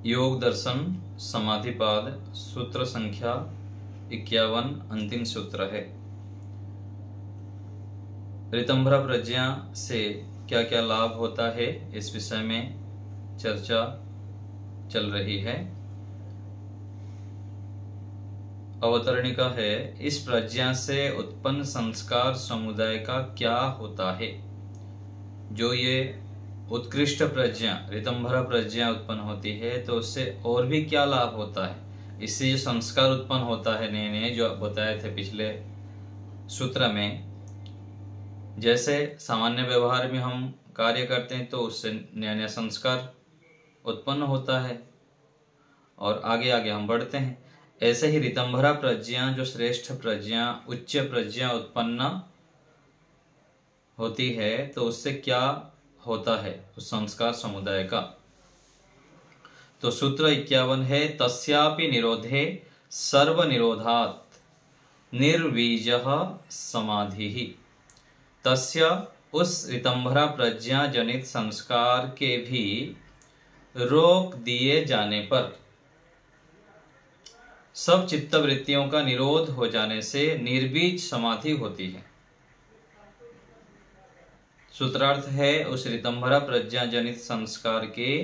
योग दर्शन समाधिपाद सूत्र संख्या 51 अंतिम सूत्र है। ऋतंभरा प्रज्ञा से क्या क्या लाभ होता है, इस विषय में चर्चा चल रही है। अवतरणिका है, इस प्रज्ञा से उत्पन्न संस्कार समुदाय का क्या होता है। जो ये उत्कृष्ट प्रज्ञा ऋतंभरा प्रज्ञा उत्पन्न होती है तो उससे और भी क्या लाभ होता है। इससे जो संस्कार उत्पन्न होता है नए नए, जो बताए थे पिछले सूत्र में, जैसे सामान्य व्यवहार में हम कार्य करते हैं तो उससे नया नया संस्कार उत्पन्न होता है और आगे आगे हम बढ़ते हैं। ऐसे ही ऋतंभरा प्रज्ञा, जो श्रेष्ठ प्रज्ञा उच्च प्रज्ञा उत्पन्न होती है तो उससे क्या होता है उस संस्कार समुदाय का। तो सूत्र 51 है, तस्यापि निरोधे सर्व निरोधात् निर्वीजः समाधिः। तस्य उस ऋतंभरा प्रज्ञा जनित संस्कार के भी रोक दिए जाने पर, सब चित्तवृत्तियों का निरोध हो जाने से निर्बीज समाधि होती है। सूत्रार्थ है, उस ऋतंभरा प्रज्ञा जनित संस्कार के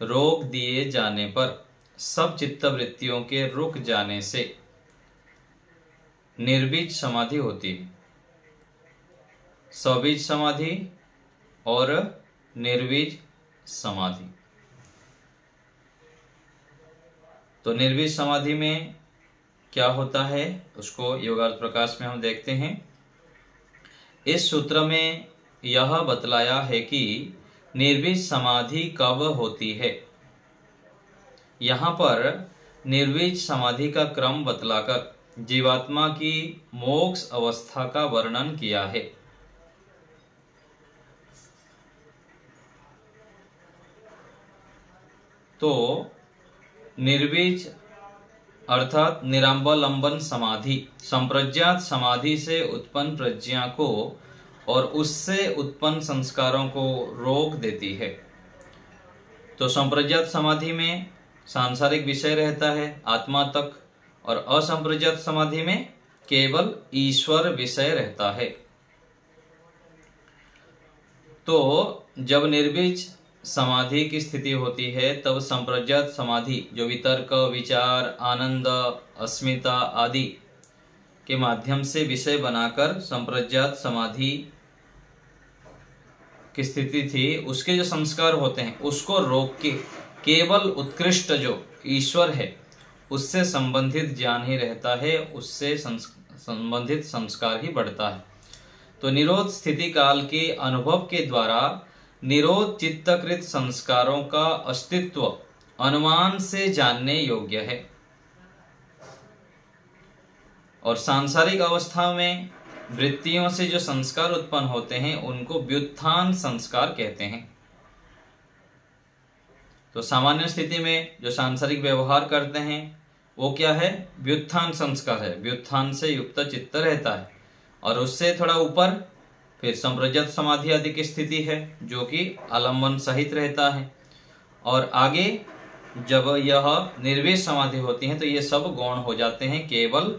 रोक दिए जाने पर, सब चित्तवृत्तियों के रुक जाने से निर्बीज समाधि होती है। सबीज समाधि और निर्बीज समाधि। तो निर्बीज समाधि में क्या होता है उसको योगार्थ प्रकाश में हम देखते हैं। इस सूत्र में यह बतलाया है कि निर्बीज समाधि कब होती है। यहाँ पर निर्बीज समाधि का क्रम बतलाकर जीवात्मा की मोक्ष अवस्था का वर्णन किया है। तो निर्बीज अर्थात निरावलंबन समाधि संप्रज्ञात समाधि से उत्पन्न प्रज्ञा को और उससे उत्पन्न संस्कारों को रोक देती है। तो संप्रज्ञात समाधि में सांसारिक विषय रहता है आत्मा तक, और असंप्रज्ञात समाधि में केवल ईश्वर विषय रहता है। तो जब निर्बीज समाधि की स्थिति होती है तब संप्रज्ञात समाधि, जो वितर्क विचार आनंद अस्मिता आदि के माध्यम से विषय बनाकर संप्रज्ञात समाधि की स्थिति थी, उसके जो संस्कार होते हैं उसको रोक के केवल उत्कृष्ट जो ईश्वर है उससे संबंधित ज्ञान ही रहता है, उससे संबंधित संस्कार ही बढ़ता है। तो निरोध स्थिति काल के अनुभव के द्वारा निरोध चित्तकृत संस्कारों का अस्तित्व अनुमान से जानने योग्य है। और सांसारिक अवस्था में वृत्तियों से जो संस्कार उत्पन्न होते हैं उनको व्युत्थान संस्कार कहते हैं। तो सामान्य स्थिति में जो सांसारिक व्यवहार करते हैं वो क्या है, व्युत्थान संस्कार है। व्युत्थान से युक्त चित्त रहता है और उससे थोड़ा ऊपर फिर संप्रज्ञात समाधि आदि की स्थिति है जो कि आलम्बन सहित रहता है। और आगे जब यह निर्वेश समाधि होती है तो ये सब गौण हो जाते हैं, केवल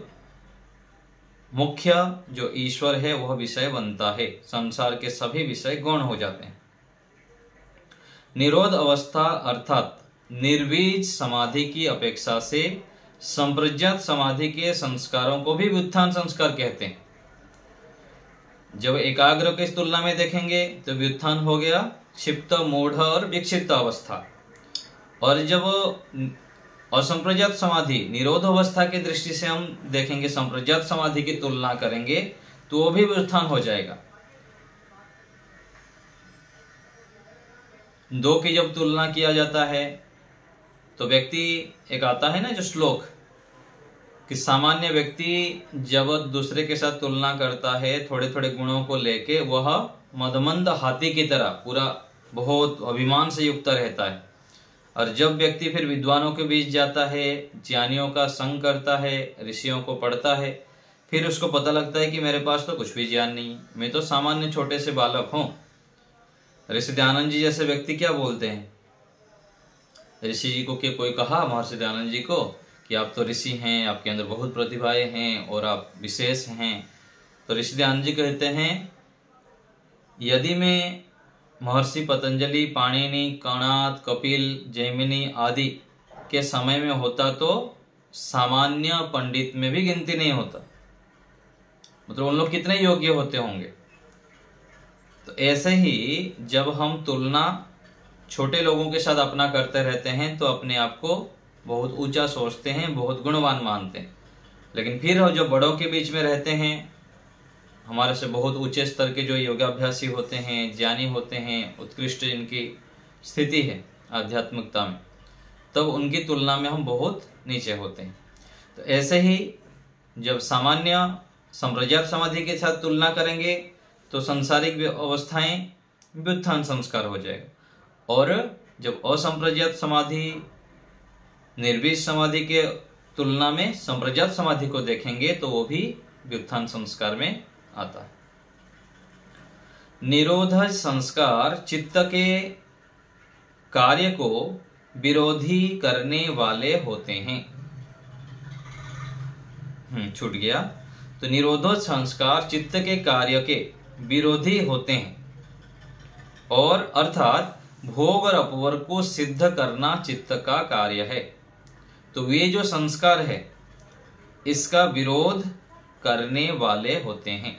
मुख्य जो ईश्वर है वह विषय बनता है, संसार के सभी विषय गौण हो जाते हैं। निरोध अवस्था अर्थात निर्बीज समाधि की अपेक्षा से संप्रज्ञात समाधि के संस्कारों को भी व्युत्थान संस्कार कहते हैं। जब एकाग्र की तुलना में देखेंगे तो व्युत्थान हो गया क्षिप्त मूढ़ और विक्षिप्त अवस्था, और जब असंप्रज्ञात समाधि निरोध अवस्था की दृष्टि से हम देखेंगे, संप्रज्ञात समाधि की तुलना करेंगे तो वो भी व्युत्थान हो जाएगा। दो की जब तुलना किया जाता है तो व्यक्ति, एक आता है ना जो श्लोक, कि सामान्य व्यक्ति जब दूसरे के साथ तुलना करता है थोड़े थोड़े गुणों को लेके, वह मदमंद हाथी की तरह पूरा बहुत अभिमान से युक्त रहता है। और जब व्यक्ति फिर विद्वानों के बीच जाता है, ज्ञानियों का संग करता है, ऋषियों को पढ़ता है, फिर उसको पता लगता है कि मेरे पास तो कुछ भी ज्ञान नहीं, मैं तो सामान्य छोटे से बालक हूँ। ऋषि दयानंद जी जैसे व्यक्ति क्या बोलते हैं ऋषि जी को कि कोई कहा महर्षि दयानंद जी को कि आप तो ऋषि हैं, आपके अंदर बहुत प्रतिभाएं हैं और आप विशेष हैं। तो ऋषि दयानंद जी कहते हैं, यदि मैं महर्षि पतंजलि, पाणिनि, कणाद, कपिल, जैमिनी आदि के समय में होता तो सामान्य पंडित में भी गिनती नहीं होता। मतलब उन लोग कितने योग्य होते होंगे। तो ऐसे ही जब हम तुलना छोटे लोगों के साथ अपना करते रहते हैं तो अपने आप को बहुत ऊंचा सोचते हैं, बहुत गुणवान मानते हैं। लेकिन फिर जो बड़ों के बीच में रहते हैं, हमारे से बहुत ऊंचे स्तर के जो योगाभ्यासी होते हैं, ज्ञानी होते हैं, उत्कृष्ट जिनकी स्थिति है आध्यात्मिकता में, तब उनकी तुलना में हम बहुत नीचे होते हैं। तो ऐसे ही जब सामान्य संप्रज्ञात समाधि के साथ तुलना करेंगे तो सांसारिक अवस्थाएं व्युत्थान संस्कार हो जाएगा, और जब असंप्रज्ञात समाधि, निर्विष समाधि के तुलना में संप्रज्ञात समाधि को देखेंगे तो वो भी व्युत्थान संस्कार में आता है। निरोध संस्कार चित्त के कार्य को विरोधी करने वाले होते हैं। छूट गया। तो निरोधोच संस्कार चित्त के कार्य के विरोधी होते हैं, और अर्थात भोग और अपवर्ग को सिद्ध करना चित्त का कार्य है। तो वे जो संस्कार है इसका विरोध करने वाले होते हैं।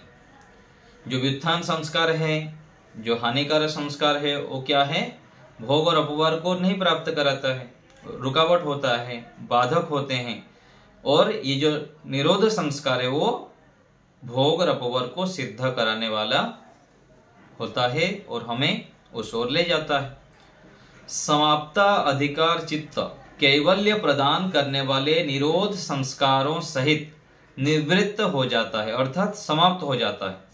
जो व्युत्थान संस्कार है, जो हानिकारक संस्कार है, वो क्या है? भोग और अपवर्ग को नहीं प्राप्त कराता है, रुकावट होता है, बाधक होते हैं। और ये जो निरोध संस्कार है वो भोग और अपवर्ग को सिद्ध कराने वाला होता है और हमें उस ओर ले जाता है। समाप्ता अधिकार चित्त कैवल्य प्रदान करने वाले निरोध संस्कारों सहित निवृत्त हो जाता है, अर्थात समाप्त हो जाता है।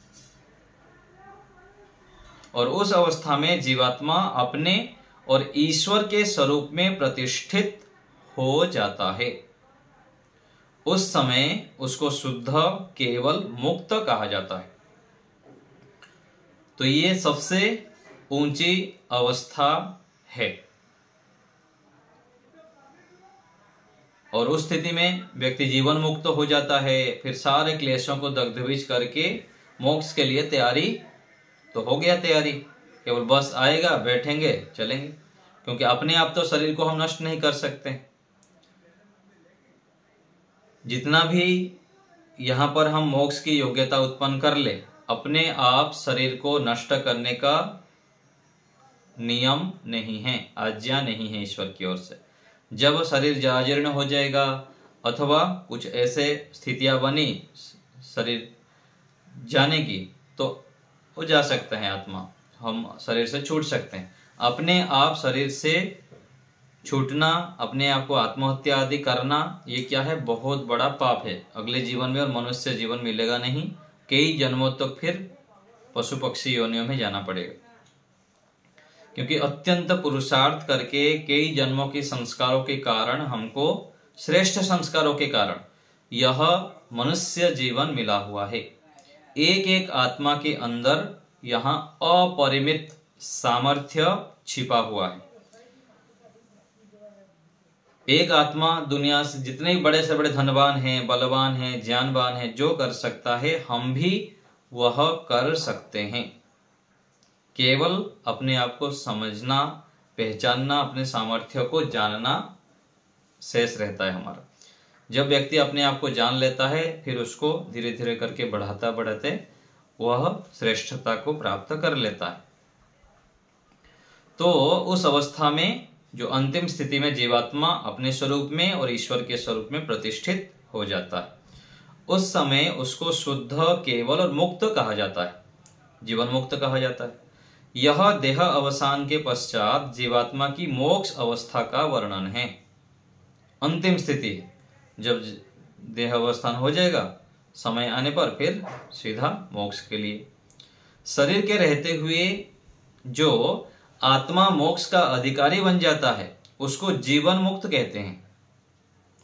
और उस अवस्था में जीवात्मा अपने और ईश्वर के स्वरूप में प्रतिष्ठित हो जाता है। उस समय उसको शुद्ध केवल मुक्त कहा जाता है। तो ये सबसे ऊंची अवस्था है, और उस स्थिति में व्यक्ति जीवन मुक्त हो जाता है। फिर सारे क्लेशों को दग्धबीज करके मोक्ष के लिए तैयारी तो हो गया, तैयारी केवल बस आएगा, बैठेंगे, चलेंगे। क्योंकि अपने आप तो शरीर को हम नष्ट नहीं कर सकते। जितना भी यहाँ पर हम मोक्ष की योग्यता उत्पन्न कर ले, अपने आप शरीर को नष्ट करने का नियम नहीं है, आज्ञा नहीं है ईश्वर की ओर से। जब शरीर जराजीर्ण हो जाएगा अथवा कुछ ऐसे स्थितियां बनी शरीर जाने की, तो वो जा सकते हैं आत्मा, हम शरीर से छूट सकते हैं। अपने आप शरीर से छूटना, अपने आप को आत्महत्या आदि करना, ये क्या है? बहुत बड़ा पाप है। अगले जीवन में और मनुष्य जीवन मिलेगा नहीं, कई जन्मों तक फिर पशु पक्षी योनियों में जाना पड़ेगा। क्योंकि अत्यंत पुरुषार्थ करके कई जन्मों के संस्कारों के कारण, हमको श्रेष्ठ संस्कारों के कारण यह मनुष्य जीवन मिला हुआ है। एक एक आत्मा के अंदर यहाँ अपरिमित सामर्थ्य छिपा हुआ है। एक आत्मा दुनिया से जितने बड़े से बड़े धनवान हैं, बलवान हैं, ज्ञानवान हैं, जो कर सकता है हम भी वह कर सकते हैं। केवल अपने आप को समझना, पहचानना, अपने सामर्थ्य को जानना शेष रहता है हमारा। जब व्यक्ति अपने आप को जान लेता है, फिर उसको धीरे धीरे करके बढ़ाता बढ़ाते वह श्रेष्ठता को प्राप्त कर लेता है। तो उस अवस्था में जो अंतिम स्थिति में जीवात्मा अपने स्वरूप में और ईश्वर के स्वरूप में प्रतिष्ठित हो जाता है, उस समय उसको शुद्ध, केवल और मुक्त कहा जाता है, जीवन मुक्त कहा जाता है। यह देह अवसान के पश्चात जीवात्मा की मोक्ष अवस्था का वर्णन है। अंतिम स्थिति जब देह अवस्थान हो जाएगा, समय आने पर फिर सीधा मोक्ष के लिए। शरीर के रहते हुए जो आत्मा मोक्ष का अधिकारी बन जाता है उसको जीवन मुक्त कहते हैं।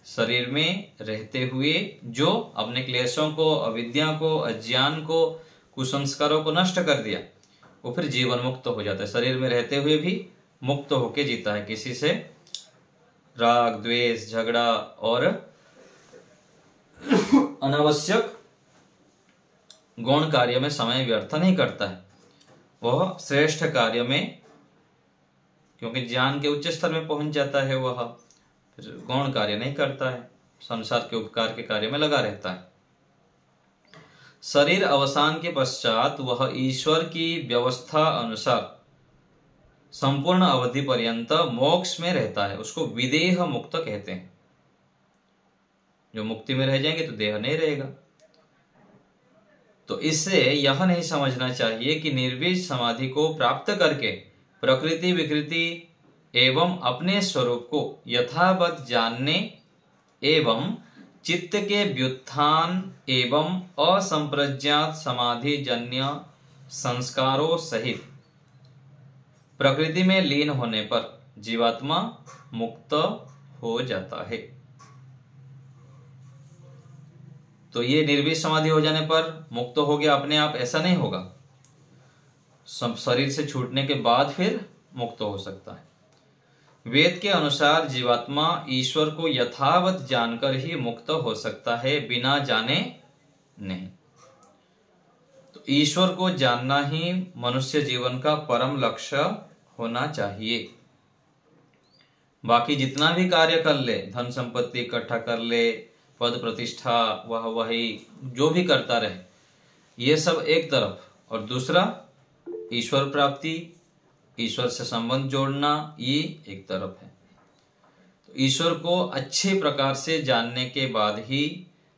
शरीर में रहते हुए जो अपने क्लेशों को, अविद्या को, अज्ञान को, कुसंस्कारों को नष्ट कर दिया, वो फिर जीवन मुक्त हो जाता है। शरीर में रहते हुए भी मुक्त होके जीता है, किसी से राग, द्वेष, झगड़ा और अनावश्यक गौण कार्य में समय व्यर्थ नहीं करता है। वह श्रेष्ठ कार्य में, क्योंकि ज्ञान के उच्च स्तर में पहुंच जाता है, वह फिर गौण कार्य नहीं करता है, संसार के उपकार के कार्य में लगा रहता है। शरीर अवसान के पश्चात वह ईश्वर की व्यवस्था अनुसार संपूर्ण अवधि पर्यंत मोक्ष में रहता है। उसको विदेह मुक्त कहते हैं। जो मुक्ति में रह जाएंगे तो देह नहीं रहेगा। तो इससे यह नहीं समझना चाहिए कि निर्विष समाधि को प्राप्त करके प्रकृति विकृति एवं अपने स्वरूप को यथावत जानने एवं चित्त के व्युत्थान एवं असंप्रज्ञात समाधि जन्य संस्कारों सहित प्रकृति में लीन होने पर जीवात्मा मुक्त हो जाता है। तो ये निर्विष समाधि हो जाने पर मुक्त हो गया अपने आप, ऐसा नहीं होगा। सब शरीर से छूटने के बाद फिर मुक्त हो सकता है। वेद के अनुसार जीवात्मा ईश्वर को यथावत जानकर ही मुक्त हो सकता है, बिना जाने नहीं। तो ईश्वर को जानना ही मनुष्य जीवन का परम लक्ष्य होना चाहिए। बाकी जितना भी कार्य कर ले, धन संपत्ति इकट्ठा कर ले, पद प्रतिष्ठा, वह वही जो भी करता रहे, ये सब एक तरफ, और दूसरा ईश्वर प्राप्ति, ईश्वर से संबंध जोड़ना, ये एक तरफ है। तो ईश्वर को अच्छे प्रकार से जानने के बाद ही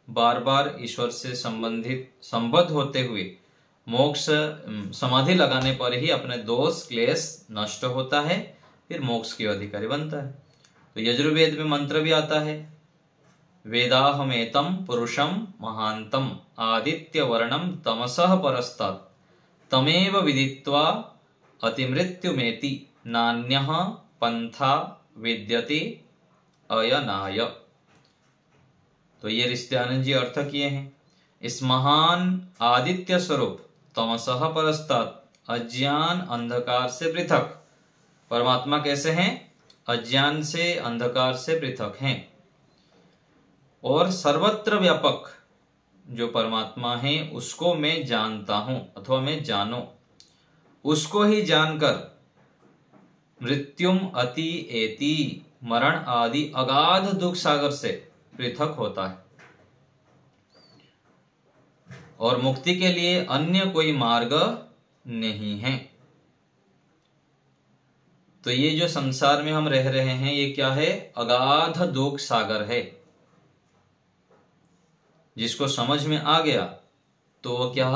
बार बार ईश्वर से संबद्ध होते हुए मोक्ष समाधि लगाने पर ही अपने दोष क्लेश नष्ट होता है, फिर मोक्ष के अधिकारी बनता है। तो यजुर्वेद में मंत्र भी आता है, वेदाहमेतम पुरुषम महांतम आदित्य वर्णम तमसः परस्तात् तमेव विदित्वा अतिमृत्युमेति नान्यः पंथा विद्यते अयनाय। तो ये ऋषिदयानंद जी अर्थ किए हैं। इस महान आदित्य स्वरूप तमसः परस्तात् अज्ञान अंधकार से पृथक परमात्मा कैसे हैं? अज्ञान से अंधकार से पृथक हैं। और सर्वत्र व्यापक जो परमात्मा है उसको मैं जानता हूं अथवा मैं जानो, उसको ही जानकर मृत्युम अति एति मरण आदि अगाध दुख सागर से पृथक होता है। और मुक्ति के लिए अन्य कोई मार्ग नहीं है। तो ये जो संसार में हम रह रहे हैं, ये क्या है? अगाध दुख सागर है। जिसको समझ में आ गया तो वो क्या,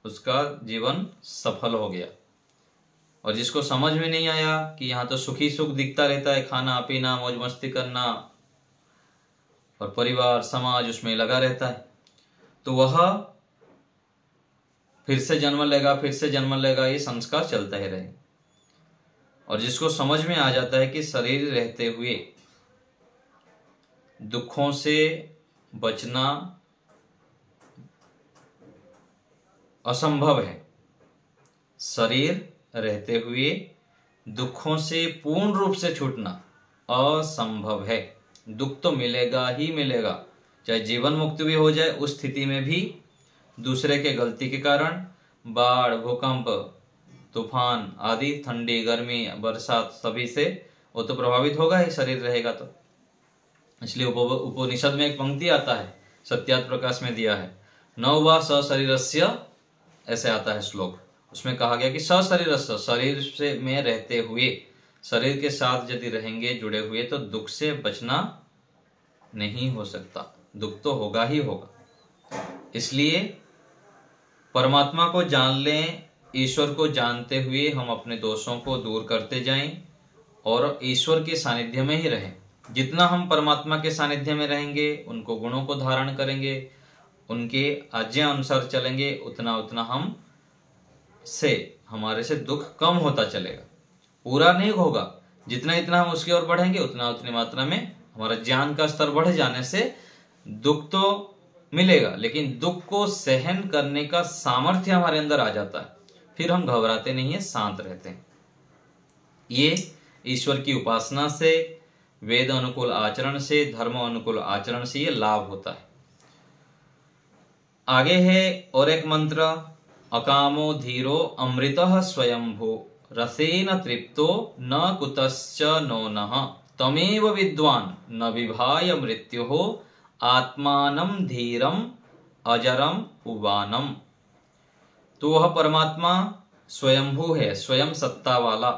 उसका जीवन सफल हो गया। और जिसको समझ में नहीं आया कि यहाँ तो सुखी सुख दिखता रहता है, खाना पीना मौज मस्ती करना और परिवार समाज उसमें लगा रहता है, तो वह फिर से जन्म लेगा, फिर से जन्म लेगा, ये संस्कार चलता ही रहे। और जिसको समझ में आ जाता है कि शरीर रहते हुए दुखों से बचना असंभव है, शरीर रहते हुए दुखों से पूर्ण रूप से छूटना असंभव है। दुख तो मिलेगा ही मिलेगा, चाहे जीवन मुक्ति भी हो जाए, उस स्थिति में भी दूसरे के गलती के कारण बाढ़, भूकंप, तूफान आदि, ठंडी, गर्मी, बरसात, सभी से वो तो प्रभावित होगा ही, शरीर रहेगा तो। इसलिए उपनिषद में एक पंक्ति आता है, सत्यात प्रकाश में दिया है, नौ वा सशरीरस्य, ऐसे आता है श्लोक। उसमें कहा गया कि सशरीरस्य, शरीर से में रहते हुए, शरीर के साथ यदि रहेंगे जुड़े हुए, तो दुख से बचना नहीं हो सकता, दुख तो होगा ही होगा। इसलिए परमात्मा को जान लें, ईश्वर को जानते हुए हम अपने दोषों को दूर करते जाएं और ईश्वर के सानिध्य में ही रहें। जितना हम परमात्मा के सानिध्य में रहेंगे, उनको गुणों को धारण करेंगे, उनके आज्ञा अनुसार चलेंगे, उतना उतना हमारे से दुख कम होता चलेगा। पूरा नहीं होगा, जितना इतना हम उसकी ओर बढ़ेंगे, उतना उतनी मात्रा में हमारा ज्ञान का स्तर बढ़ जाने से दुख तो मिलेगा, लेकिन दुख को सहन करने का सामर्थ्य हमारे अंदर आ जाता है। फिर हम घबराते नहीं है, शांत रहते हैं। ये ईश्वर की उपासना से, वेद अनुकूल आचरण से, धर्म अनुकूल आचरण से ये लाभ होता है। आगे है और एक मंत्र, अकामो धीरो अमृतः स्वयंभू रसेन तृप्तो न कुतश्च नो नः तमेव विद्वान न विभाय मृत्युः आत्मानं धीरम अजरम उवानम। तो वह परमात्मा स्वयंभू है, स्वयं सत्ता वाला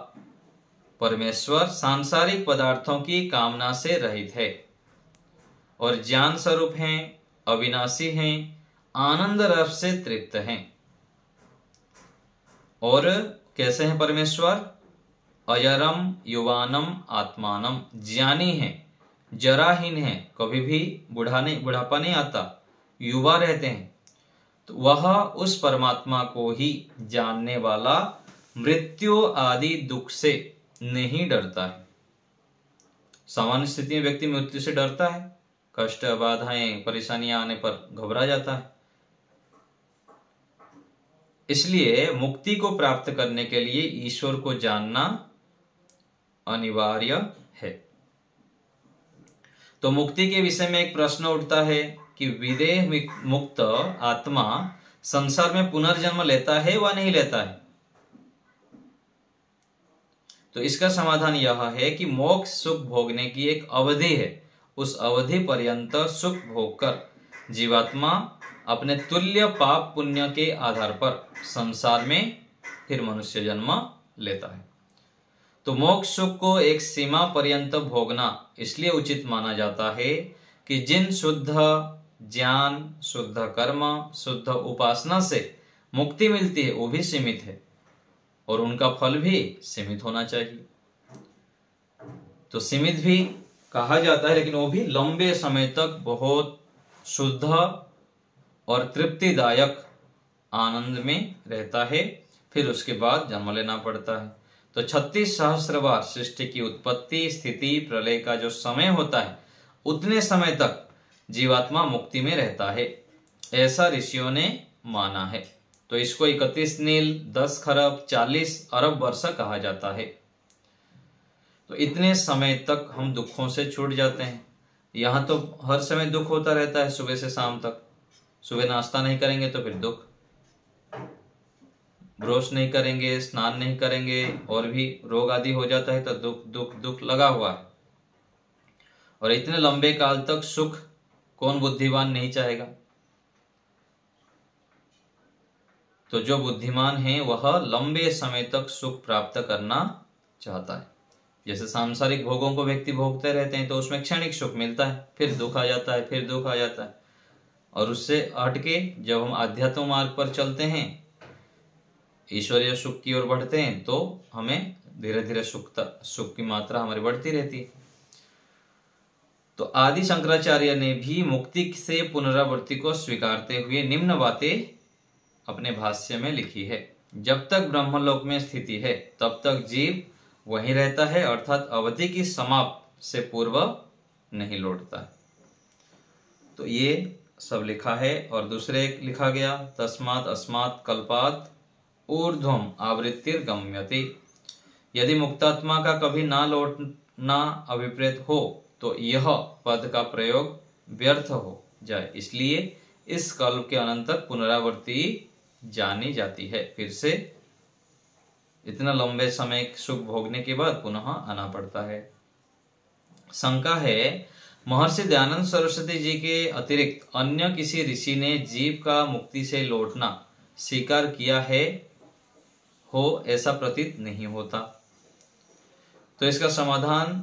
परमेश्वर सांसारिक पदार्थों की कामना से रहित है और ज्ञान स्वरूप हैं, अविनाशी हैं, आनंद रस से तृप्त हैं। और कैसे हैं परमेश्वर? अजरम युवानम आत्मानम, ज्ञानी है, जराहीन है, कभी भी बुढ़ापा नहीं आता, युवा रहते हैं। तो वह उस परमात्मा को ही जानने वाला मृत्यु आदि दुख से नहीं डरता है। सामान्य स्थिति में व्यक्ति मृत्यु से डरता है, कष्ट बाधाएं परेशानियां आने पर घबरा जाता है। इसलिए मुक्ति को प्राप्त करने के लिए ईश्वर को जानना अनिवार्य है। तो मुक्ति के विषय में एक प्रश्न उठता है कि विदेह मुक्त आत्मा संसार में पुनर्जन्म लेता है व नहीं लेता है? तो इसका समाधान यह है कि मोक्ष सुख भोगने की एक अवधि है, उस अवधि पर्यंत सुख भोगकर जीवात्मा अपने तुल्य पाप पुण्य के आधार पर संसार में फिर मनुष्य जन्म लेता है। तो मोक्ष सुख को एक सीमा पर्यंत भोगना इसलिए उचित माना जाता है कि जिन शुद्ध ज्ञान, शुद्ध कर्म, शुद्ध उपासना से मुक्ति मिलती है वो भी सीमित है और उनका फल भी सीमित होना चाहिए। तो सीमित भी कहा जाता है लेकिन वो भी लंबे समय तक बहुत शुद्ध और तृप्तिदायक आनंद में रहता है, फिर उसके बाद जन्म लेना पड़ता है। तो 36 सहस्र बार सृष्टि की उत्पत्ति, स्थिति, प्रलय का जो समय होता है उतने समय तक जीवात्मा मुक्ति में रहता है, ऐसा ऋषियों ने माना है। तो इसको 31 नील, 10 खरब, 40 अरब वर्ष कहा जाता है। तो इतने समय तक हम दुखों से छूट जाते हैं। यहाँ तो हर समय दुख होता रहता है, सुबह से शाम तक। सुबह नाश्ता नहीं करेंगे तो फिर दुख, ब्रश नहीं करेंगे, स्नान नहीं करेंगे और भी रोग आदि हो जाता है तो दुख दुख दुख लगा हुआ है। और इतने लंबे काल तक सुख कौन बुद्धिमान नहीं चाहेगा? तो जो बुद्धिमान है वह लंबे समय तक सुख प्राप्त करना चाहता है। जैसे सांसारिक भोगों को व्यक्ति भोगते रहते हैं तो उसमें क्षणिक सुख मिलता है, फिर दुख आ जाता है, फिर दुख आ जाता है। और उससे हटके जब हम आध्यात्म मार्ग पर चलते हैं, ईश्वरीय सुख की ओर बढ़ते हैं, तो हमें धीरे धीरे सुख की मात्रा हमारी बढ़ती रहती है। तो आदि शंकराचार्य ने भी मुक्ति से पुनरावृत्ति को स्वीकारते हुए निम्न बातें अपने भाष्य में लिखी है। जब तक ब्रह्मलोक में स्थिति है तब तक जीव वहीं रहता है, अर्थात अवधि की समाप्ति से पूर्व नहीं लौटता है। तो ये सब लिखा है। और दूसरे एक लिखा गया, तस्मात् अस्मात् कल्पात् ऊर्ध्वम आवृत्तिर गम्यते। यदि मुक्तात्मा का कभी ना लौटना अभिप्रेत हो तो यह पद का प्रयोग व्यर्थ हो जाए, इसलिए इस कल्प के अनंतर पुनरावृत्ति जानी जाती है। फिर से इतना लंबे समय सुख भोगने के बाद पुनः आना पड़ता है। शंका है, महर्षि दयानंद सरस्वती जी के अतिरिक्त अन्य किसी ऋषि ने जीव का मुक्ति से लौटना स्वीकार किया है हो, ऐसा प्रतीत नहीं होता। तो इसका समाधान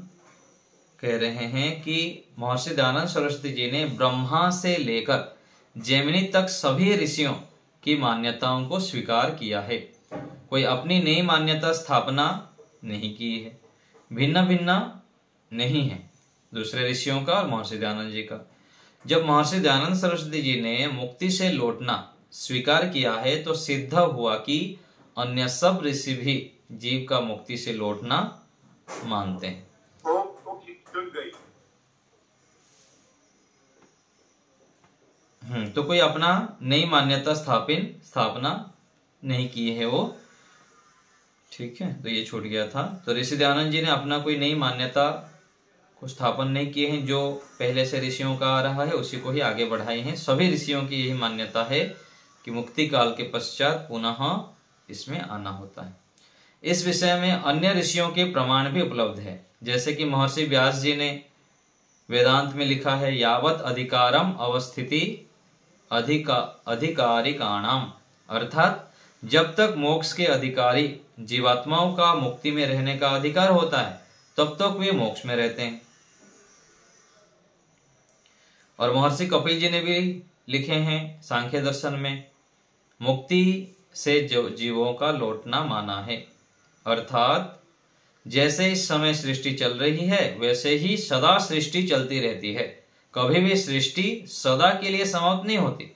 कह रहे हैं कि महर्षि दयानंद सरस्वती जी ने ब्रह्मा से लेकर जैमिनी तक सभी ऋषियों की मान्यताओं को स्वीकार किया है। कोई अपनी नई मान्यता स्थापना नहीं की है, भिन्न भिन्न नहीं है दूसरे ऋषियों का और महर्षि दयानंद जी का। जब महर्षि दयानंद सरस्वती जी ने मुक्ति से लौटना स्वीकार किया है तो सिद्ध हुआ कि अन्य सब ऋषि भी जीव का मुक्ति से लौटना मानते हैं। तो कोई अपना नई मान्यता स्थापना नहीं की है वो, ठीक है। तो ये छूट गया था। तो ऋषि दयानंद जी ने अपना कोई नई मान्यता को स्थापन नहीं किए हैं, जो पहले से ऋषियों का आ रहा है उसी को ही आगे बढ़ाए हैं। सभी ऋषियों की यही मान्यता है कि मुक्ति काल के पश्चात पुनः इसमें आना होता है। इस विषय में अन्य ऋषियों के प्रमाण भी उपलब्ध है, जैसे कि महर्षि व्यास जी ने वेदांत में लिखा है, यावत अधिकारम अवस्थिति अधिकारिकाणाम, अर्थात जब तक मोक्ष के अधिकारी जीवात्माओं का मुक्ति में रहने का अधिकार होता है तब तक वे मोक्ष में रहते हैं। और महर्षि कपिल जी ने भी लिखे हैं सांख्य दर्शन में, मुक्ति से जो जीवों का लौटना माना है, अर्थात जैसे इस समय सृष्टि चल रही है वैसे ही सदा सृष्टि चलती रहती है, कभी भी सृष्टि सदा के लिए समाप्त नहीं होती।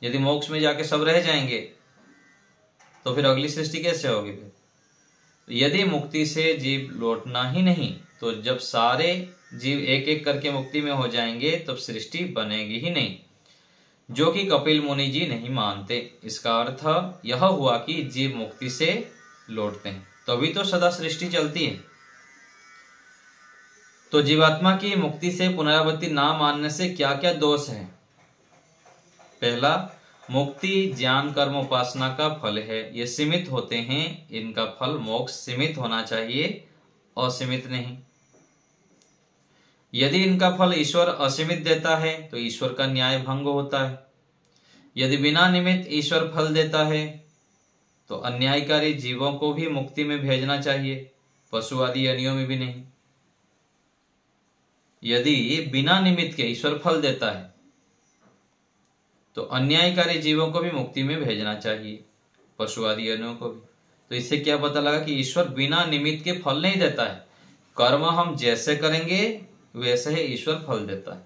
यदि मोक्ष में जाके सब रह जाएंगे तो फिर अगली सृष्टि कैसे होगी? फिर यदि मुक्ति से जीव लौटना ही नहीं तो जब सारे जीव एक एक करके मुक्ति में हो जाएंगे तब सृष्टि बनेगी ही नहीं, जो कि कपिल मुनि जी नहीं मानते। इसका अर्थ यह हुआ कि जीव मुक्ति से लौटते हैं तभी तो सदा सृष्टि चलती है। तो जीवात्मा की मुक्ति से पुनरावृत्ति ना मानने से क्या क्या दोष है? पहला, मुक्ति ज्ञान कर्म उपासना का फल है, ये सीमित होते हैं, इनका फल मोक्ष सीमित होना चाहिए, असीमित नहीं। यदि इनका फल ईश्वर असीमित देता है तो ईश्वर का न्याय भंग होता है। यदि बिना निमित्त ईश्वर फल देता है तो अन्यायकारी जीवों को भी मुक्ति में भेजना चाहिए, पशु आदि योनियों में भी नहीं। यदि बिना निमित्त के ईश्वर फल देता है तो अन्यायकारी जीवों को भी मुक्ति में भेजना चाहिए, पशु आदि योनियों को भी। तो इससे क्या पता लगा कि ईश्वर बिना निमित्त के फल नहीं देता है, कर्म हम जैसे करेंगे वैसे ही ईश्वर फल देता है।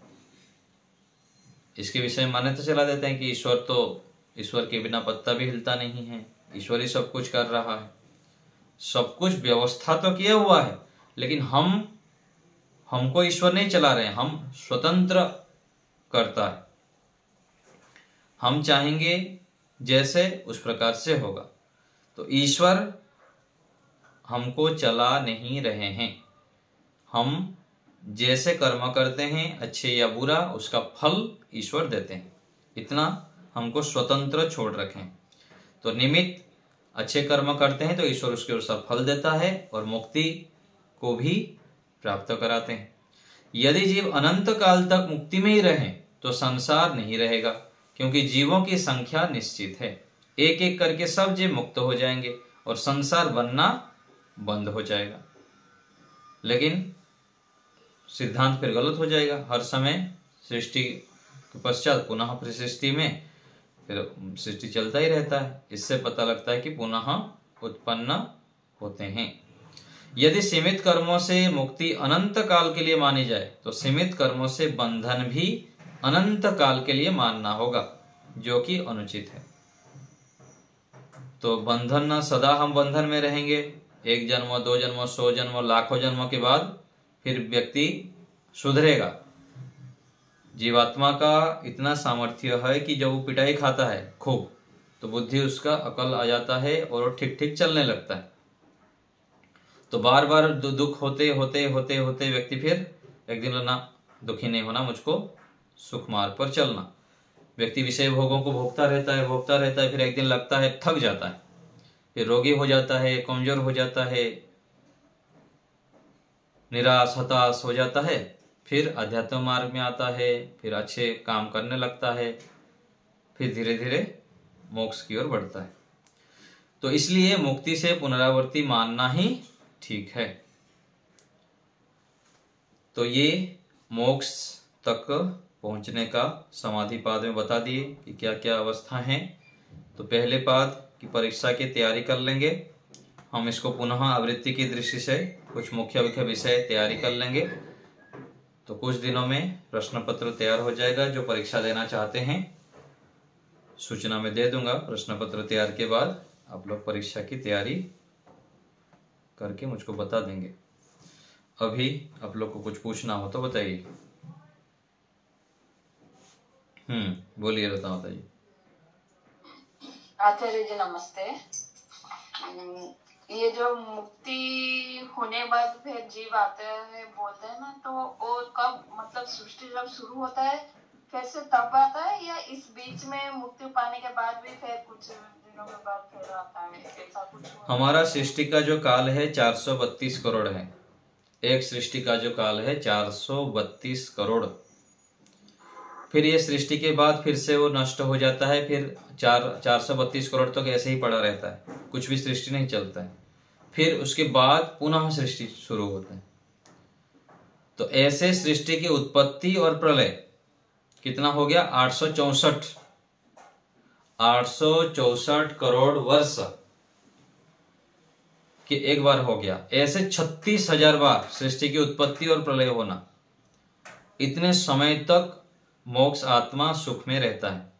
इसके विषय में मान्यता चला देते हैं कि ईश्वर के बिना पत्ता भी हिलता नहीं है, ईश्वर ही सब कुछ कर रहा है, सब कुछ व्यवस्था तो किया हुआ है, लेकिन हमको ईश्वर नहीं चला रहे हैं, हम स्वतंत्र करता है, हम चाहेंगे जैसे उस प्रकार से होगा। तो ईश्वर हमको चला नहीं रहे हैं, हम जैसे कर्म करते हैं अच्छे या बुरा उसका फल ईश्वर देते हैं, इतना हमको स्वतंत्र छोड़ रखें। तो निमित्त अच्छे कर्म करते हैं तो ईश्वर उसके अनुसार फल देता है और मुक्ति को भी प्राप्त कराते हैं। यदि जीव अनंत काल तक मुक्ति में ही रहे तो संसार नहीं रहेगा, क्योंकि जीवों की संख्या निश्चित है, एक एक करके सब जीव मुक्त हो जाएंगे और संसार बनना बंद हो जाएगा। लेकिन सिद्धांत फिर गलत हो जाएगा, हर समय सृष्टि के पश्चात पुनः फिर सृष्टि में फिर सृष्टि चलता ही रहता है। इससे पता लगता है कि पुनः उत्पन्न होते हैं। यदि सीमित कर्मों से मुक्ति अनंत काल के लिए मानी जाए तो सीमित कर्मों से बंधन भी अनंत काल के लिए मानना होगा, जो कि अनुचित है। तो बंधन न, सदा हम बंधन में रहेंगे, एक जन्म, दो जन्म, 100 जन्म, लाखों जन्मों के बाद फिर व्यक्ति सुधरेगा। जीवात्मा का इतना सामर्थ्य है कि जब वो पिटाई खाता है खूब तो बुद्धि उसका अकल आ जाता है और वो ठीक ठीक चलने लगता है। तो बार बार दुख होते होते होते होते व्यक्ति फिर एक दिन ना दुखी नहीं होना, मुझको सुख मार्ग पर चलना। व्यक्ति विषय भोगों को भोगता रहता है, फिर एक दिन लगता है थक जाता है, फिर रोगी हो जाता है, कमजोर हो जाता है, निराश हताश हो जाता है, फिर अध्यात्म मार्ग में आता है, फिर अच्छे काम करने लगता है, फिर धीरे धीरे मोक्ष की ओर बढ़ता है। तो इसलिए मुक्ति से पुनरावृत्ति मानना ही ठीक है। तो ये मोक्ष तक पहुंचने का समाधि पाद में बता दिए कि क्या क्या अवस्था हैं। तो पहले पाद की परीक्षा की तैयारी कर लेंगे हम, इसको पुनः आवृत्ति की दृष्टि से कुछ मुख्य मुख्य विषय तैयारी कर लेंगे। तो कुछ दिनों में प्रश्न पत्र तैयार हो जाएगा। जो परीक्षा देना चाहते हैं सूचना में दे दूंगा। प्रश्न पत्र तैयार के बाद आप लोग परीक्षा की तैयारी करके मुझको बता देंगे। अभी आप लोग को कुछ पूछना हो तो बताइए। बोलिए, बताइए। आचार्य जी नमस्ते। ये जो मुक्ति होने बाद फिर जीव आते हैं बोलते हैं ना, तो वो कब, मतलब सृष्टि जब शुरू होता है फिर से तब आता है, या इस बीच में मुक्ति पाने के बाद भी फिर कुछ दिनों के बाद फिर आता है, ऐसा कुछ हुआ? हमारा सृष्टि का जो काल है 432 करोड़ है। एक सृष्टि का जो काल है 432 करोड़। फिर ये सृष्टि के बाद फिर से वो नष्ट हो जाता है, फिर 432 करोड़ तक ऐसे ही पड़ा रहता है, कुछ भी सृष्टि नहीं चलता है। फिर उसके बाद पुनः सृष्टि शुरू होता है। तो ऐसे सृष्टि की उत्पत्ति और प्रलय कितना हो गया? 864 करोड़ वर्ष कि एक बार हो गया। ऐसे 36,000 बार सृष्टि की उत्पत्ति और प्रलय होना। इतने समय तक मोक्ष आत्मा सुख में रहता है।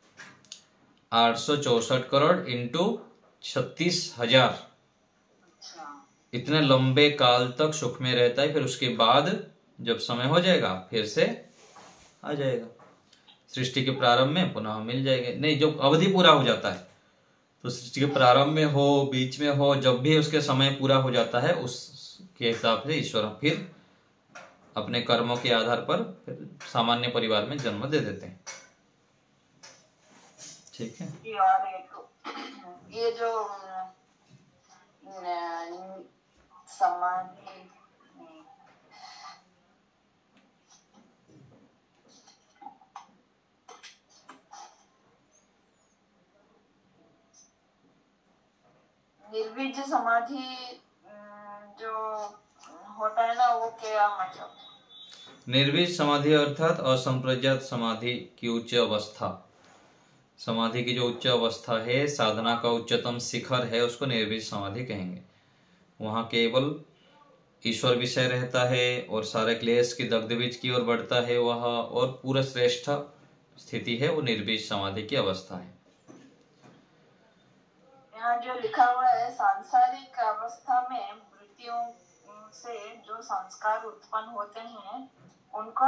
864 करोड़ इंटू 36,000, इतने लंबे काल तक सुख में रहता है। फिर उसके बाद जब समय हो जाएगा फिर से आ जाएगा। सृष्टि के प्रारंभ में पुनः मिल जाएंगे। नहीं, जो अवधि पूरा हो जाता है, तो सृष्टि के प्रारंभ में हो, बीच में हो, जब भी उसके समय पूरा हो जाता है उसके हिसाब से ईश्वर फिर अपने कर्मों के आधार पर फिर सामान्य परिवार में जन्म दे देते हैं। ठीक है। और ये जो समाधि, निर्विज समाधि जो होता है ना, वो क्या मतलब? निर्विज समाधि अर्थात असंप्रज्ञात समाधि की उच्च अवस्था। समाधि की जो उच्च अवस्था है, साधना का उच्चतम शिखर है, उसको निर्विज समाधि कहेंगे। वहां केवल ईश्वर विषय रहता है और सारे क्लेश की दग्धबीज की ओर बढ़ता है वह, और पूरा श्रेष्ठ स्थिति है वो निर्विज समाधि की अवस्था है। यहाँ जो लिखा हुआ है, सांसारिक अवस्था में वृत्तियों से जो संस्कार उत्पन्न होते हैं उनको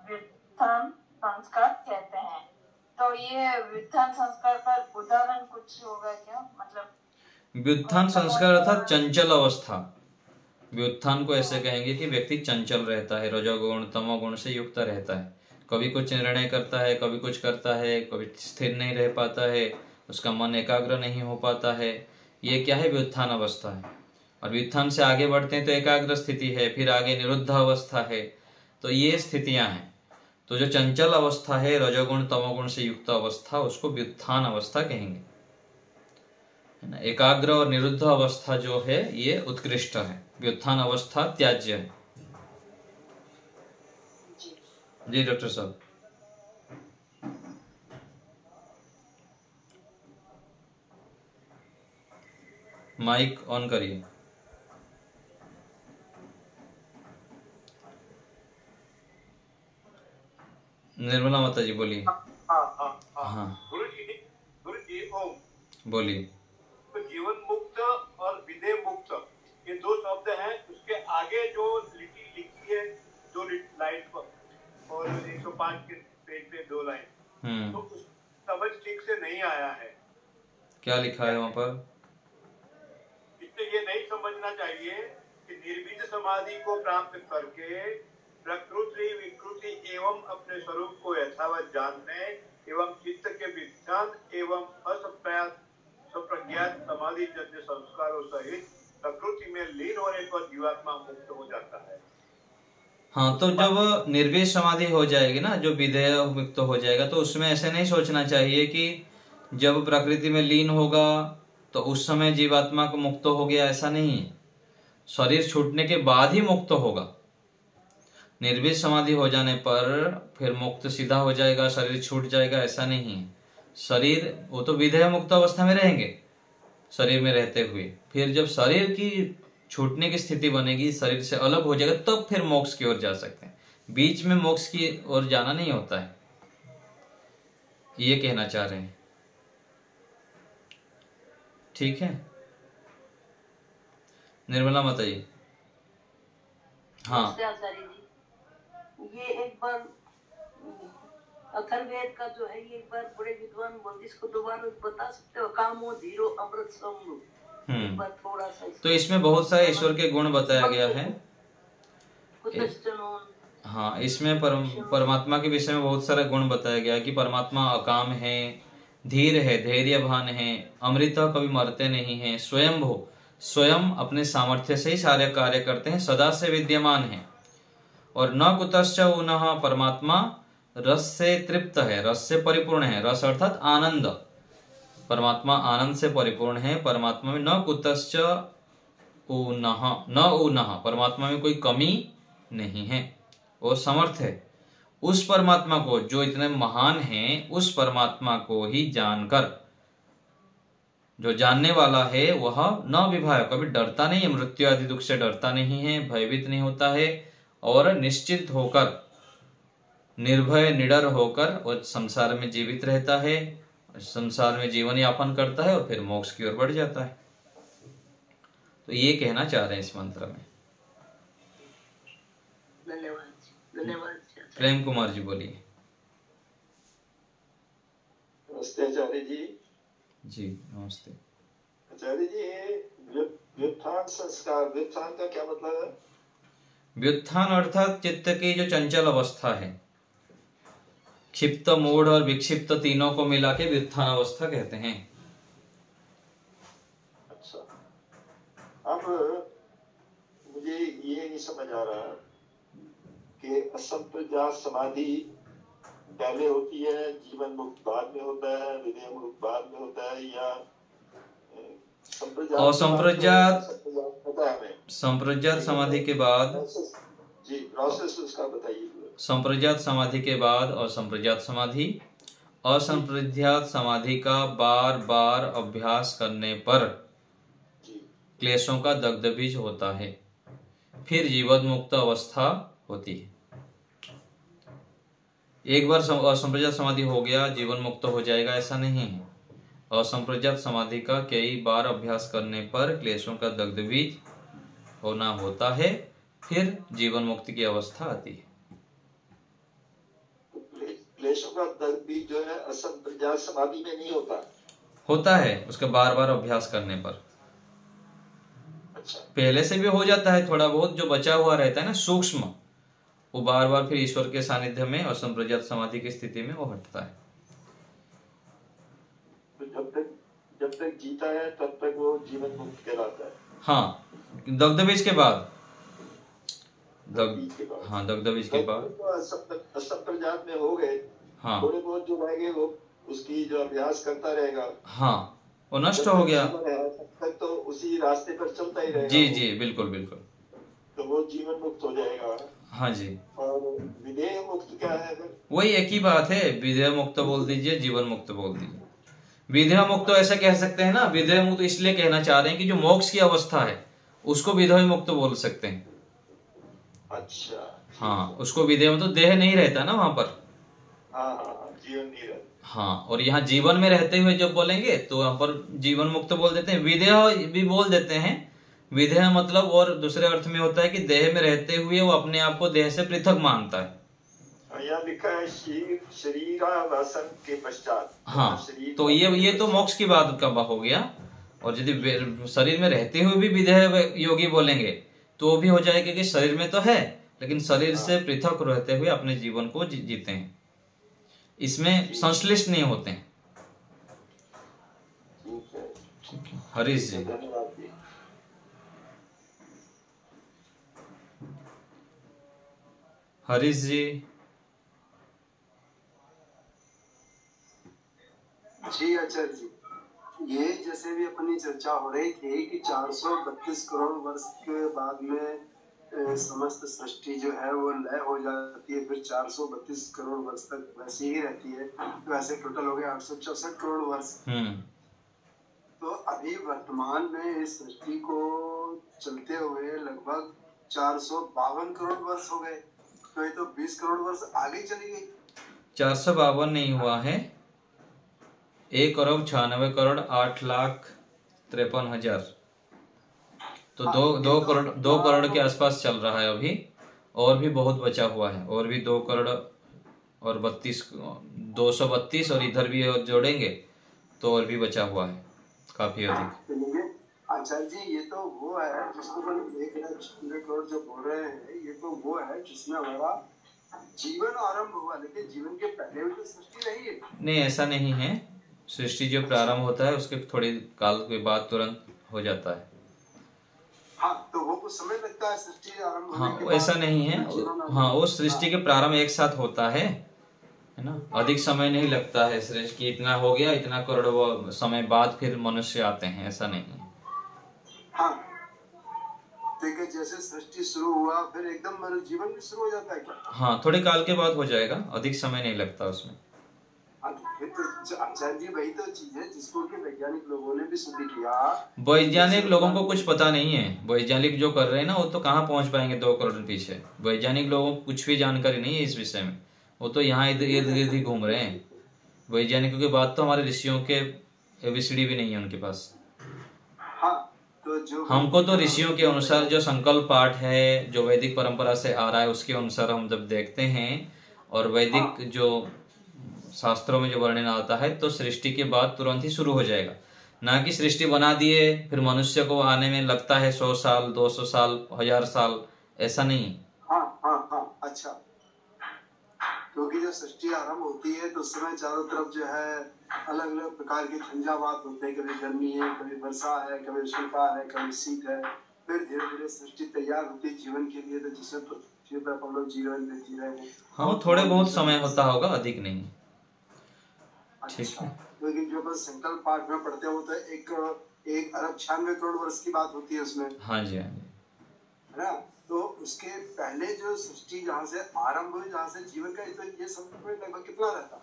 व्युत्थान संस्कार कहते हैं। तो ये व्युत्थान संस्कार पर उदाहरण कुछ होगा क्या? मतलब व्युत्थान संस्कार अर्थात चंचल अवस्था। व्युत्थान को ऐसे कहेंगे कि व्यक्ति चंचल रहता है, रजोगुण तमोगुण से युक्त रहता है। कभी कुछ निर्णय करता है, कभी कुछ करता है, कभी स्थिर नहीं रह पाता है, उसका मन एकाग्र नहीं हो पाता है। ये क्या है? व्युत्थान अवस्था है। और व्युत्थान से आगे बढ़ते हैं तो एकाग्र स्थिति है, फिर आगे निरुद्ध अवस्था है। तो ये स्थितियां हैं। तो जो चंचल अवस्था है, रजोगुण तमोगुण से युक्त अवस्था, उसको व्युत्थान अवस्था कहेंगे, है ना। एकाग्र और निरुद्ध अवस्था जो है ये उत्कृष्ट है, व्युत्थान अवस्था त्याज्य है। जी डॉक्टर साहब। माइक ऑन करिए। निर्मला माता जी बोलिए। हाँ गुरु जी ओम। बोलिए। तो जीवन मुक्त और विदेह मुक्त ये दो शब्द हैं। उसके आगे जो लिखी है 2 लाइन पर और 105 के पेज पे 2 लाइन, तो उस समझ ठीक से नहीं आया है। क्या लिखा है वहाँ पर? इसलिए ये नहीं समझना चाहिए कि निर्विज समाधि को प्राप्त करके प्रकृति विकृति एवं अपने स्वरूप को यथावत जानने एवं चित्त के विज्ञान एवं असप्रज्ञात समाधि जन्य संस्कारों सहित प्रकृति में लीन होने पर जीवात्मा मुक्त हो जाता है। हाँ, तो जब निर्विज समाधि हो जाएगी ना, जो विधेय मुक्त हो जाएगा, तो उसमें ऐसे नहीं सोचना चाहिए कि जब प्रकृति में लीन होगा तो उस समय जीवात्मा को मुक्त हो गया, ऐसा नहीं है। शरीर छूटने के बाद ही मुक्त होगा। निर्विज समाधि हो जाने पर फिर मुक्त सीधा हो जाएगा, शरीर छूट जाएगा, ऐसा नहीं है। शरीर, वो तो विधेय मुक्त अवस्था में रहेंगे शरीर में रहते हुए। फिर जब शरीर की छूटने की स्थिति बनेगी, शरीर से अलग हो जाएगा, तब फिर मोक्ष की ओर जा सकते हैं। बीच में मोक्ष की ओर जाना नहीं होता है, ये कहना चाह रहे हैं। ठीक है निर्मला माता जी। हाँ, ये एक बार अथर्ववेद का जो है, ये एक बार बड़े विद्वान बोलते, इसको दोबारा बता सकते हो? कामो धीरो अमृत समृ, एक बार थोड़ा सा तो इसमें बहुत सारे ईश्वर के गुण बताया गया है। हाँ, इसमें परमात्मा के विषय में बहुत सारे गुण बताया गया है कि परमात्मा अकाम है, धीर है, धैर्यवान है, अमृत कभी मरते नहीं है, स्वयं अपने सामर्थ्य से ही सारे कार्य करते हैं, सदा से विद्यमान है, और न कुतश्च उनः परमात्मा रस से तृप्त है, रस से परिपूर्ण है। रस अर्थात आनंद, परमात्मा आनंद से परिपूर्ण है। परमात्मा में न कुतश्च उनः, न उनः, परमात्मा में कोई कमी नहीं है, वो समर्थ है। उस परमात्मा को, जो इतने महान है, उस परमात्मा को ही जानकर, जो जानने वाला है वह न विभय, कभी डरता नहीं है, मृत्यु आदि दुख से डरता नहीं है, भयभीत नहीं होता है, और निश्चित होकर, निर्भय निडर होकर वो संसार में जीवित रहता है, संसार में जीवन यापन करता है और फिर मोक्ष की ओर बढ़ जाता है। तो ये कहना चाह रहे हैं इस मंत्र में। धन्यवाद। प्रेम कुमार जी बोलिए। नमस्ते आचार्य जी। जी नमस्ते आचार्य जी, व्युत्थान संस्कार, व्युत्थान का क्या मतलब है? व्युत्थान अर्थात चित्त की जो चंचल अवस्था है, क्षिप्त, मूढ़ और विक्षिप्त तीनों को मिला के व्युत्थान अवस्था कहते हैं। अच्छा, अब मुझे ये नहीं समझ आ रहा कि असंप्रज्ञात समाधि पहले होती है, जीवन मुक्त बाद में होता है, विदेह मुक्त बाद में होता है, या संप्रज्ञात समाधि के बाद? जी, प्रोसेस उसका बताइए। संप्रज्ञात समाधि के बाद असंप्रज्ञात समाधि, असंप्रज्ञात समाधि का बार बार अभ्यास करने पर क्लेशों का दग्ध बीज होता है, फिर जीवन मुक्त अवस्था होती है। एक बार असंप्रज्ञात समाधि हो गया जीवन मुक्त हो जाएगा, ऐसा नहीं है। असंप्रज्ञात समाधि का कई बार अभ्यास करने पर क्लेशों का दग्ध बीज होना होता है, फिर जीवन मुक्ति की अवस्था आती है। क्लेशों का दग्ध बीज जो है असंप्रज्ञात समाधि में नहीं होता है उसके बार बार अभ्यास करने पर। अच्छा, पहले से भी हो जाता है थोड़ा बहुत, जो बचा हुआ रहता है ना सूक्ष्म, वो बार बार फिर ईश्वर के सानिध्य में असंप्रज्ञात समाधि की स्थिति में वो हटता है। तो जब तक जीता है तब तक वो जीवन मुक्त कहलाता है। हाँ, दग्ध बीज के बाद। हाँ, दग्ध बीज के बाद असंप्रज्ञात में हो गए। हाँ, थोड़े बहुत जो रहेंगे वो उसकी जो अभ्यास करता रहेगा। हाँ, वो नष्ट हो गया तब तक तो उसी रास्ते पर चलता ही रहेगा। जी जी, बिल्कुल बिल्कुल। तो वो जीवन मुक्त हो जाएगा। हाँ जी। और विदेह मुक्त क्या है? वही एक ही बात है, विदेह मुक्त बोल दीजिए, जीवन मुक्त बोल दीजिए। विदेह मुक्त तो ऐसा कह सकते हैं ना, विदेह मुक्त इसलिए कहना चाह रहे हैं कि जो मोक्ष की अवस्था है उसको विदेह मुक्त बोल सकते हैं। अच्छा, हाँ, उसको विदेह मतलब देह नहीं रहता ना वहां पर। हाँ, जीवन नहीं रहता। हाँ, और यहाँ जीवन में रहते हुए जब बोलेंगे तो वहां पर जीवन मुक्त बोल देते हैं, विदेह भी बोल देते हैं। विदेह मतलब और दूसरे अर्थ में होता है कि देह में रहते हुए वो अपने आप को देह से पृथक मानता है। यहाँ लिखा है शरीरावासन के पश्चात। हाँ, तो ये तो मोक्ष की बात का हो गया। और यदि शरीर में रहते हुए भी विदेह योगी बोलेंगे तो वो भी हो जाएगा कि शरीर में तो है लेकिन शरीर से पृथक रहते हुए अपने जीवन को जीते हैं, इसमें संश्लिष्ट नहीं होते हैं। हरीश जी। हरीश जी। जी आचार्य जी, ये जैसे भी अपनी चर्चा हो रही थी कि 432 करोड़ वर्ष के बाद में समस्त सृष्टि जो है वो लय हो जाती है, फिर 432 करोड़ वर्ष तक वैसी ही रहती है, तो ऐसे टोटल हो गया 864 करोड़ वर्ष। तो अभी वर्तमान में इस सृष्टि को चलते हुए लगभग 452 करोड़ वर्ष हो गए, तो ये तो 20 करोड़ वर्ष आगे चली गई। 452 नहीं हुआ है, 1,96,08,53,हजार, तो दो करोड़ के आसपास चल रहा है अभी, और भी बहुत बचा हुआ है, और भी 2 करोड़ और 232 और इधर भी जोड़ेंगे तो और भी बचा हुआ है काफी अधिक। आचार्य जी ये तो वो है जिसको हम 1,96 करोड़ जो बोल रहे हैं, ये तो वो है जिसमें हमारा जीवन आरंभ हुआ, लेकिन जीवन के पहले भी तो सृष्टि रही है। नहीं, ऐसा नहीं है। सृष्टि जो प्रारंभ होता है उसके थोड़ी काल के बाद तुरंत हो जाता है। हाँ, तो वो कुछ समय लगता है सृष्टि आरंभ होने हाँ, के ऐसा बाद नहीं है। हाँ, वो सृष्टि के प्रारंभ एक साथ होता है ना। अधिक समय नहीं लगता है सृष्टि की, इतना हो गया इतना करोड़ समय बाद फिर मनुष्य आते हैं, ऐसा नहीं है। हाँ, ठीक है, जैसे सृष्टि शुरू हुआ फिर एकदम मेरा जीवन भी शुरू हो जाता है क्या? हाँ, थोड़े काल के बाद हो जाएगा, अधिक समय नहीं लगता उसमें। हाँ, फिर तो आचार्य जी वही तो चीज है जिसको कि वैज्ञानिक लोगों ने भी सिद्ध किया। वैज्ञानिक लोगों को कुछ पता नहीं है। वैज्ञानिक जो कर रहे हैं ना, वो तो कहाँ पहुंच पाएंगे 2 करोड़ पीछे। वैज्ञानिक लोगों को कुछ भी जानकारी नहीं है इस विषय में, वो तो यहाँ इधर इधर ही घूम रहे हैं। वैज्ञानिकों के बाद तो हमारे ऋषियों के एबीसीडी भी नहीं है उनके पास। हाँ, तो जो हमको तो ऋषियों के अनुसार जो संकल्प पाठ है, जो वैदिक परंपरा से आ रहा है, उसके अनुसार हम जब देखते हैं और वैदिक जो शास्त्रों में जो वर्णन आता है, तो सृष्टि के बाद तुरंत ही शुरू हो जाएगा। ना कि सृष्टि बना दिए फिर मनुष्य को आने में लगता है 100 साल 200 साल 1000 साल, ऐसा नहीं। हाँ हाँ हाँ, अच्छा, क्योंकि जब सृष्टि आरंभ होती है तो उस समय चारों तरफ जो है अलग अलग प्रकार के झंझावात होते हैं, कभी गर्मी है, कभी वर्षा है, कभी सूखा है, कभी शीत है। फिर धीरे धीरे सृष्टि तैयार होती है जीवन के लिए, तो जिसमें पृथ्वी पर हम लोग जीवन जी रहे हैं। हाँ, थोड़े बहुत समय होता होगा, अधिक नहीं। ठीक अच्छा, है। क्योंकि जो बस संकल्प पाठ में पढ़ते हो तो 1 अरब 96 करोड़ वर्ष की बात होती है उसमें, हाँ जी, हाँ जी। है ना। तो उसके पहले जो सृष्टि जहाँ से आरंभ हुई, जहाँ से जीवन का, तो ये समय में लगभग कितना रहता है?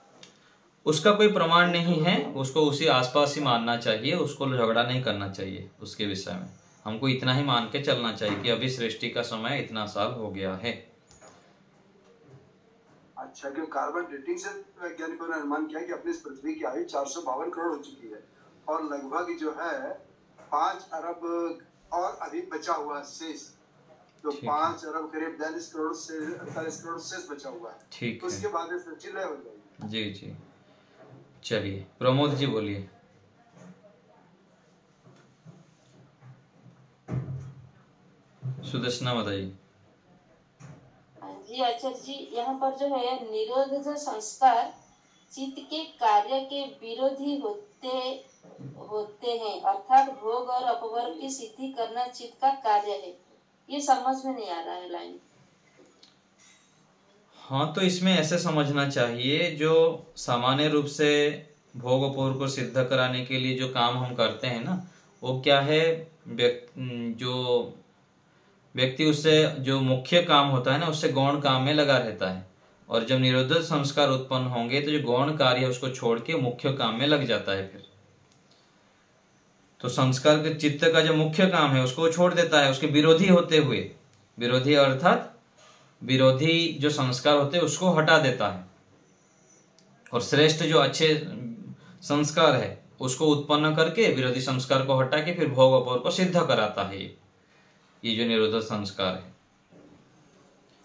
उसका कोई प्रमाण नहीं है, उसको उसी आसपास ही मानना चाहिए, उसको झगड़ा नहीं करना चाहिए उसके विषय में। हमको इतना ही मान के चलना चाहिए कि अभी सृष्टि का समय इतना साल हो गया है। अच्छा, क्योंकि कार्बन डेटिंग से वैज्ञानिकों ने अनुमान किया कि अपनी इस पृथ्वी की आयु 452 करोड़ हो चुकी है और लगभग जो है 5 अरब और अभी बचा हुआ शेष, तो 5 अरब करीब 42 करोड़ से 48 करोड़ शेष बचा हुआ है। ठीक तो है। उसके बाद सृष्टि लय हो जाएगी। जी जी, चलिए प्रमोद जी बोलिए। सुदर्शना बताइए। जी आचार्य जी, यहाँ पर जो है निरोध संस्कार चित्त के कार्य के विरोधी होते हैं, अर्थात भोग और अपवर्ग की सिद्धि करना चित्त का कार्य है। ये समझ में नहीं आ रहा है लाइन। हाँ, तो इसमें ऐसे समझना चाहिए, जो सामान्य रूप से भोग अपवर्ग को सिद्ध कराने के लिए जो काम हम करते हैं ना, वो क्या है, जो व्यक्ति उससे जो मुख्य काम होता है ना, उससे गौण काम में लगा रहता है। और जब निरोधक संस्कार उत्पन्न होंगे तो जो गौण कार्य है उसको छोड़ के मुख्य काम में लग जाता है। फिर तो संस्कार के चित्त का जो मुख्य काम है उसको छोड़ देता है, उसके विरोधी होते हुए, विरोधी अर्थात विरोधी जो संस्कार होते हैं उसको हटा देता है, और श्रेष्ठ जो अच्छे संस्कार है उसको उत्पन्न करके विरोधी संस्कार को हटा के फिर भोग अपवर्ग को सिद्ध कराता है। ये जो निरोधक संस्कार है।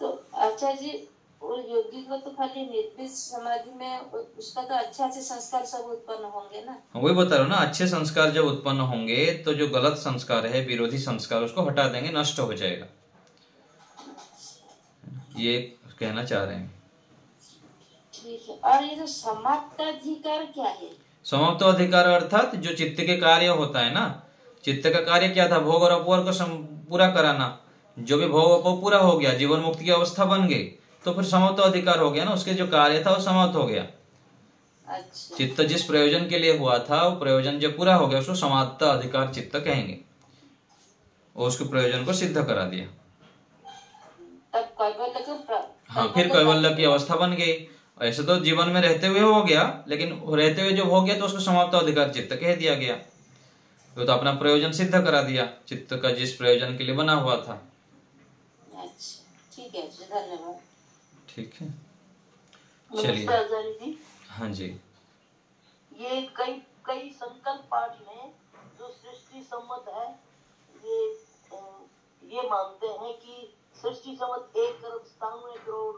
तो आचार्य जी, वो योगी को तो खाली निर्विष समाधि में उसका तो अच्छे संस्कार सब उत्पन्न होंगे ना। वही बता रहा हूँ ना, अच्छे संस्कार जब उत्पन्न होंगे तो जो गलत संस्कार है, विरोधी संस्कार, उसको हटा देंगे, नष्ट हो जाएगा, ये कहना चाह रहे हैं। ठीक है। और ये जो समाप्त अधिकार क्या है? समाप्त अधिकार अर्थात जो चित्त के कार्य होता है ना, चित्त का कार्य क्या था, भोग और अपवर्ग को पूरा कराना। जो भी भोग अपवर्ग पूरा हो गया, जीवन मुक्ति की अवस्था बन गई, तो फिर समाप्त अधिकार हो गया ना, उसके जो कार्य था वो समाप्त हो गया। अच्छा। चित्त जिस प्रयोजन के लिए हुआ था वो प्रयोजन जब पूरा हो गया उसको समाप्त अधिकार चित्त कहेंगे, और उसके प्रयोजन को सिद्ध करा दिया। तब कैवल्य हाँ, फिर कैवल्य की अवस्था बन गई। ऐसे तो जीवन में रहते हुए हो गया, लेकिन रहते हुए जब हो गया तो उसको समाप्त अधिकार चित्त कह दिया गया। तो अपना प्रयोजन सिद्ध करा दिया, चित्त का जिस प्रयोजन के लिए बना हुआ था। अच्छा, ठीक है, धन्यवाद। ठीक है, नमस्ते आचार्य जी। हाँ जी। ये कई संकल्प पाठ में जो सृष्टि सम्मत है, ये मानते हैं कि सृष्टि सम्मत 1 अरब 97 करोड़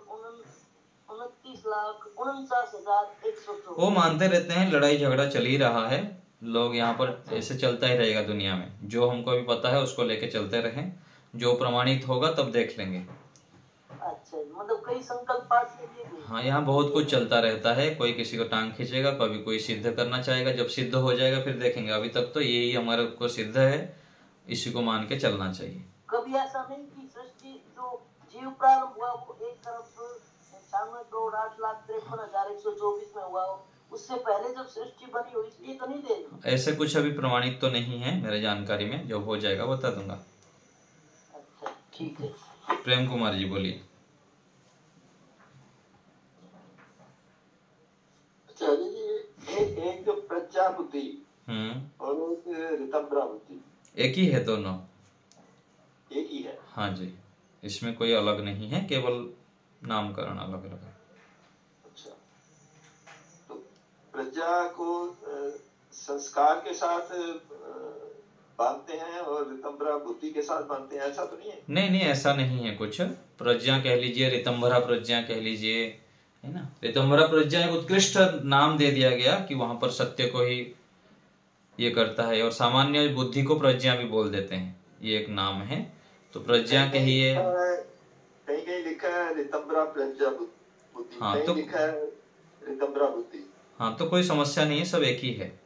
29,49,100। वो मानते रहते हैं, लड़ाई झगड़ा चल ही रहा है, लोग यहाँ पर ऐसे चलता ही रहेगा दुनिया में, जो हमको अभी पता है उसको लेके चलते रहें, जो प्रमाणित होगा तब देख लेंगे। अच्छा, मतलब कई संकल्प पाठ में ये भी। हाँ, यहाँ बहुत कुछ चलता रहता है, कोई किसी को टांग खींचेगा, कभी कोई सिद्ध करना चाहेगा, जब सिद्ध हो जाएगा फिर देखेंगे। अभी तक तो यही हमारे को सिद्ध है, इसी को मान के चलना चाहिए। कभी ऐसा नहीं कि सृष्टि जो जीव प्रारंभ हुआ वो 1,96,08,53,124 में हुआ हो, उससे पहले जब सृष्टि बनी हो, इसलिए तो नहीं दे रही? ऐसे कुछ अभी प्रमाणित तो नहीं है मेरे जानकारी में, जब हो जाएगा बता दूंगा। अच्छा, ठीक है। प्रेम कुमार जी बोलिए। आचार्य जी, एक प्रज्ञा बुद्धि और एक ऋतंभरा बुद्धि एक ही है, दोनों एक ही है। हाँ जी, इसमें कोई अलग नहीं है, केवल नामकरण अलग अलग है। अच्छा, तो प्रज्ञा को संस्कार के साथ बांधते हैं और ऋतंभरा बुद्धि के साथ बांधते हैं, ऐसा तो नहीं है? नहीं, ऐसा नहीं है कुछ। प्रज्ञा कह लीजिए, ऋतंभरा प्रज्ञा कह लीजिए, है ना। ऋतंभरा प्रज्ञा एक उत्कृष्ट नाम दे दिया गया कि वहां पर सत्य को ही ये करता है, और सामान्य बुद्धि को प्रज्ञा भी बोल देते हैं, ये एक नाम है। तो प्रज्ञा के ही कहीं कहीं लिखा है ऋतंभरा प्रज्ञा बुद्धि, हाँ, कहीं तो लिखा है ऋतंभरा बुद्धि। हाँ, तो कोई समस्या नहीं है, सब एक ही है।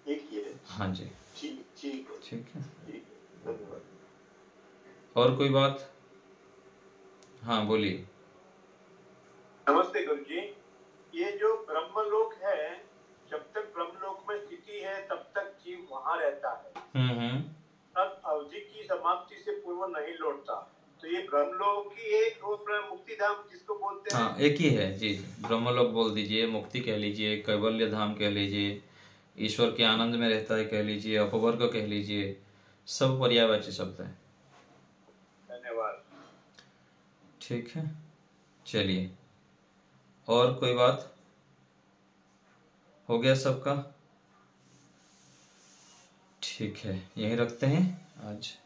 एक ही है। हाँ जी, ठीक ठीक है, ठीक है। धन्यवाद। और कोई बात? हाँ बोलिए। नमस्ते गुरु जी। ये जो ब्रह्मलोक है, जब तक ब्रह्मलोक में स्थिति है तब तक जीव वहां रहता है, तब अवधि की समाप्ति से पूर्व नहीं लौटता। तो ये ब्रह्मलोक की एक और मुक्ति धाम जिसको बोलते हैं। हाँ, एक ही है जी। ब्रह्मलोक बोल दीजिए, मुक्ति कह लीजिए, कैवल्य धाम कह लीजिए, ईश्वर के आनंद में रहता है कह लीजिए, अपवर्ग कह लीजिए, सब पर्यायवाची शब्द है। धन्यवाद। ठीक है, चलिए, और कोई बात? हो गया सबका? ठीक है, यहीं रखते हैं आज।